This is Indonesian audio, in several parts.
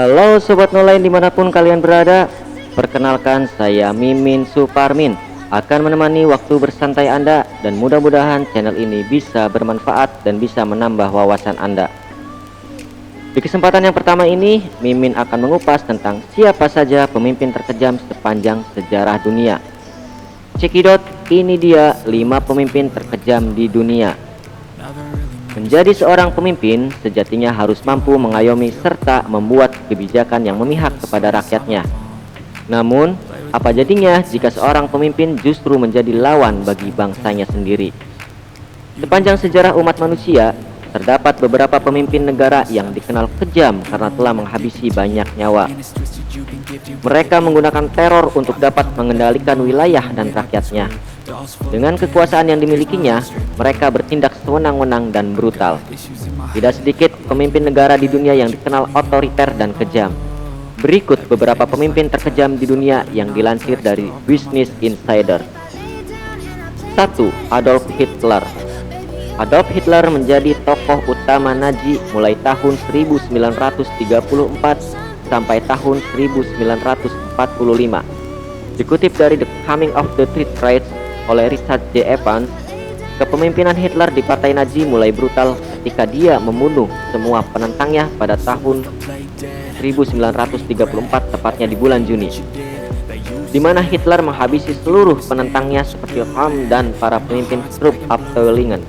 Halo Sobat Nolain dimanapun kalian berada. Perkenalkan, saya Mimin Suparmin, akan menemani waktu bersantai Anda. Dan mudah-mudahan channel ini bisa bermanfaat dan bisa menambah wawasan Anda. Di kesempatan yang pertama ini, Mimin akan mengupas tentang siapa saja pemimpin terkejam sepanjang sejarah dunia. Cekidot, ini dia 5 pemimpin terkejam di dunia. Menjadi seorang pemimpin sejatinya harus mampu mengayomi serta membuat kebijakan yang memihak kepada rakyatnya. Namun, apa jadinya jika seorang pemimpin justru menjadi lawan bagi bangsanya sendiri? Sepanjang sejarah umat manusia, terdapat beberapa pemimpin negara yang dikenal kejam karena telah menghabisi banyak nyawa. Mereka menggunakan teror untuk dapat mengendalikan wilayah dan rakyatnya. Dengan kekuasaan yang dimilikinya, mereka bertindak sewenang-wenang dan brutal. Tidak sedikit pemimpin negara di dunia yang dikenal otoriter dan kejam. Berikut beberapa pemimpin terkejam di dunia yang dilansir dari Business Insider. 1. Adolf Hitler. Adolf Hitler menjadi tokoh utama Nazi mulai tahun 1934 sampai tahun 1945. Dikutip dari The Coming of the Third Reich oleh Richard J. Evans, kepemimpinan Hitler di Partai Nazi mulai brutal ketika dia membunuh semua penentangnya pada tahun 1934, tepatnya di bulan Juni, di mana Hitler menghabisi seluruh penentangnya seperti Röhm dan para pemimpin Truppenabteilungen.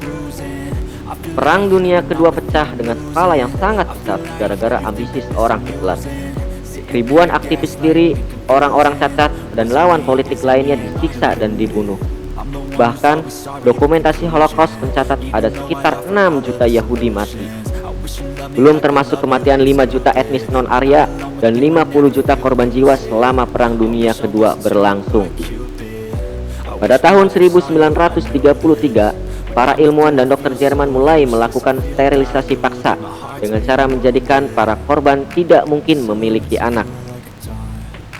Perang Dunia Kedua pecah dengan skala yang sangat besar gara-gara ambisi seorang Hitler. Ribuan aktivis diri, orang-orang cacat, dan lawan politik lainnya disiksa dan dibunuh. Bahkan, dokumentasi Holocaust mencatat ada sekitar 6 juta Yahudi mati. Belum termasuk kematian 5 juta etnis non-Arya dan 50 juta korban jiwa selama Perang Dunia Kedua berlangsung. Pada tahun 1933, para ilmuwan dan dokter Jerman mulai melakukan sterilisasi paksa dengan cara menjadikan para korban tidak mungkin memiliki anak.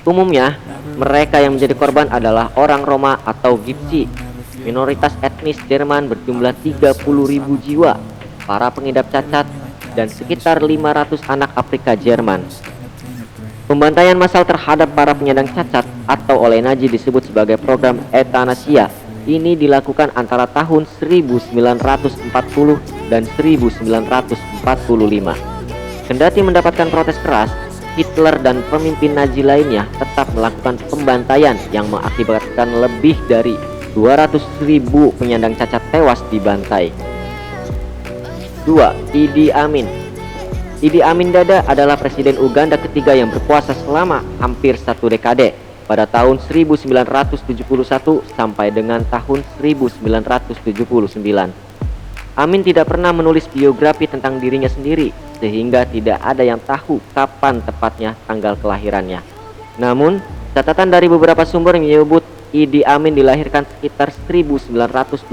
Umumnya, mereka yang menjadi korban adalah orang Roma atau Gypsy, minoritas etnis Jerman berjumlah 30.000 jiwa, para pengidap cacat, dan sekitar 500 anak Afrika Jerman. Pembantaian massal terhadap para penyandang cacat atau oleh Nazi disebut sebagai program Euthanasia. Ini dilakukan antara tahun 1940 dan 1945. Kendati mendapatkan protes keras, Hitler dan pemimpin Nazi lainnya tetap melakukan pembantaian yang mengakibatkan lebih dari 200.000 penyandang cacat tewas dibantai. 2. Idi Amin. Idi Amin Dada adalah presiden Uganda ketiga yang berkuasa selama hampir 1 dekade, pada tahun 1971 sampai dengan tahun 1979. Amin tidak pernah menulis biografi tentang dirinya sendiri, sehingga tidak ada yang tahu kapan tepatnya tanggal kelahirannya. Namun, catatan dari beberapa sumber menyebut Idi Amin dilahirkan sekitar 1925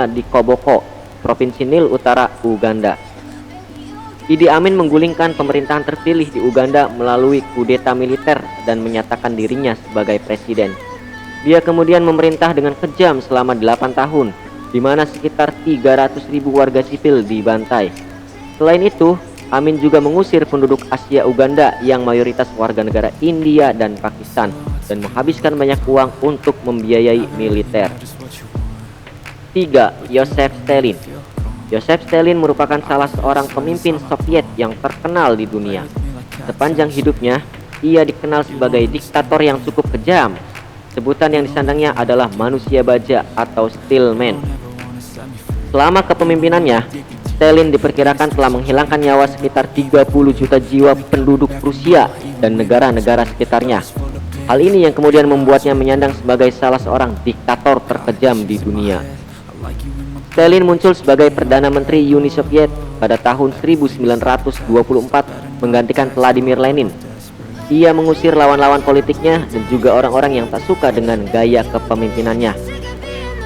di Koboko, Provinsi Nil Utara, Uganda. Idi Amin menggulingkan pemerintahan terpilih di Uganda melalui kudeta militer dan menyatakan dirinya sebagai presiden. Dia kemudian memerintah dengan kejam selama 8 tahun, di mana sekitar 300.000 warga sipil dibantai. Selain itu, Amin juga mengusir penduduk Asia Uganda yang mayoritas warga negara India dan Pakistan dan menghabiskan banyak uang untuk membiayai militer. 3. Joseph Stalin. Joseph Stalin merupakan salah seorang pemimpin Soviet yang terkenal di dunia. Sepanjang hidupnya, ia dikenal sebagai diktator yang cukup kejam. Sebutan yang disandangnya adalah manusia baja atau Steelman. Selama kepemimpinannya, Stalin diperkirakan telah menghilangkan nyawa sekitar 30 juta jiwa penduduk Rusia dan negara-negara sekitarnya. Hal ini yang kemudian membuatnya menyandang sebagai salah seorang diktator terkejam di dunia. Stalin muncul sebagai Perdana Menteri Uni Soviet pada tahun 1924 menggantikan Vladimir Lenin. Ia mengusir lawan-lawan politiknya dan juga orang-orang yang tak suka dengan gaya kepemimpinannya.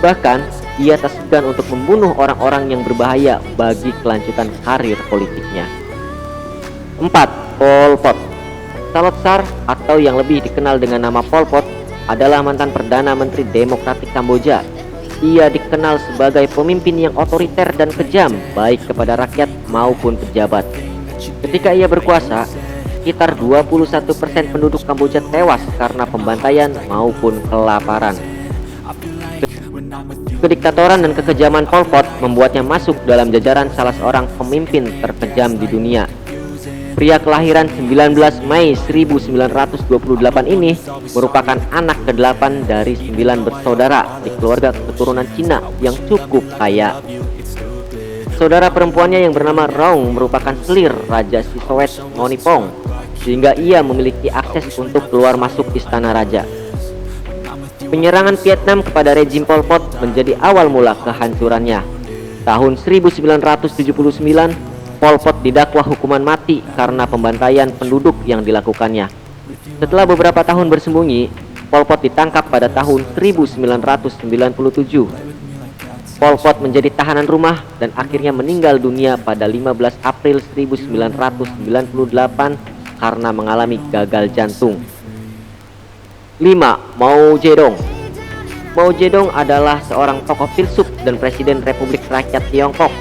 Bahkan, ia tak segan untuk membunuh orang-orang yang berbahaya bagi kelanjutan karir politiknya. 4. Pol Pot. Salotsar atau yang lebih dikenal dengan nama Pol Pot adalah mantan Perdana Menteri Demokratik Kamboja. Ia dikenal sebagai pemimpin yang otoriter dan kejam baik kepada rakyat maupun pejabat. Ketika ia berkuasa, sekitar 21% penduduk Kamboja tewas karena pembantaian maupun kelaparan. Kediktatoran dan kekejaman Pol Pot membuatnya masuk dalam jajaran salah seorang pemimpin terkejam di dunia. Pria kelahiran 19 Mei 1928 ini merupakan anak ke-8 dari 9 bersaudara di keluarga keturunan Cina yang cukup kaya. Saudara perempuannya yang bernama Rong merupakan selir Raja Sisoet Ngonipong, sehingga ia memiliki akses untuk keluar masuk istana raja. Penyerangan Vietnam kepada rejim Pol Pot menjadi awal mula kehancurannya. Tahun 1979, Pol Pot didakwa hukuman mati karena pembantaian penduduk yang dilakukannya. Setelah beberapa tahun bersembunyi, Pol Pot ditangkap pada tahun 1997. Pol Pot menjadi tahanan rumah dan akhirnya meninggal dunia pada 15 April 1998 karena mengalami gagal jantung. 5. Mao Zedong. Mao Zedong adalah seorang tokoh filsuf dan presiden Republik Rakyat Tiongkok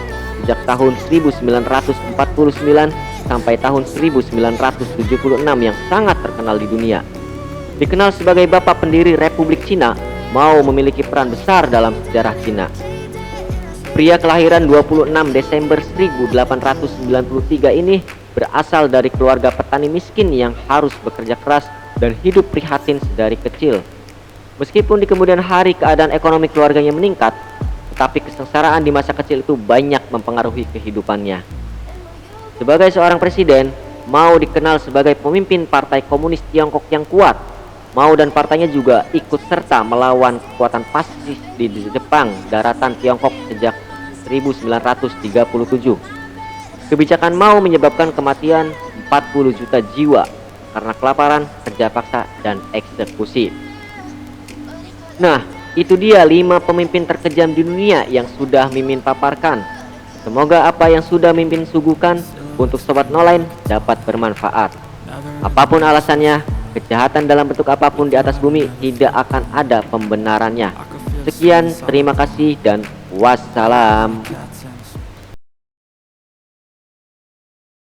sejak tahun 1949 sampai tahun 1976 yang sangat terkenal di dunia. Dikenal sebagai bapak pendiri Republik Cina, Mao memiliki peran besar dalam sejarah Cina. Pria kelahiran 26 Desember 1893 ini berasal dari keluarga petani miskin yang harus bekerja keras dan hidup prihatin sedari kecil. Meskipun di kemudian hari keadaan ekonomi keluarganya meningkat, tetapi kesengsaraan di masa kecil itu banyak mempengaruhi kehidupannya. Sebagai seorang presiden, Mao dikenal sebagai pemimpin Partai Komunis Tiongkok yang kuat. Mao dan partainya juga ikut serta melawan kekuatan fasis di Jepang daratan Tiongkok sejak 1937. Kebijakan Mao menyebabkan kematian 40 juta jiwa karena kelaparan, kerja paksa, dan eksekusi. Nah, itu dia 5 pemimpin terkejam di dunia yang sudah Mimin paparkan. Semoga apa yang sudah Mimin suguhkan untuk Sobat Noline dapat bermanfaat. Apapun alasannya, kejahatan dalam bentuk apapun di atas bumi tidak akan ada pembenarannya. Sekian, terima kasih dan wassalam.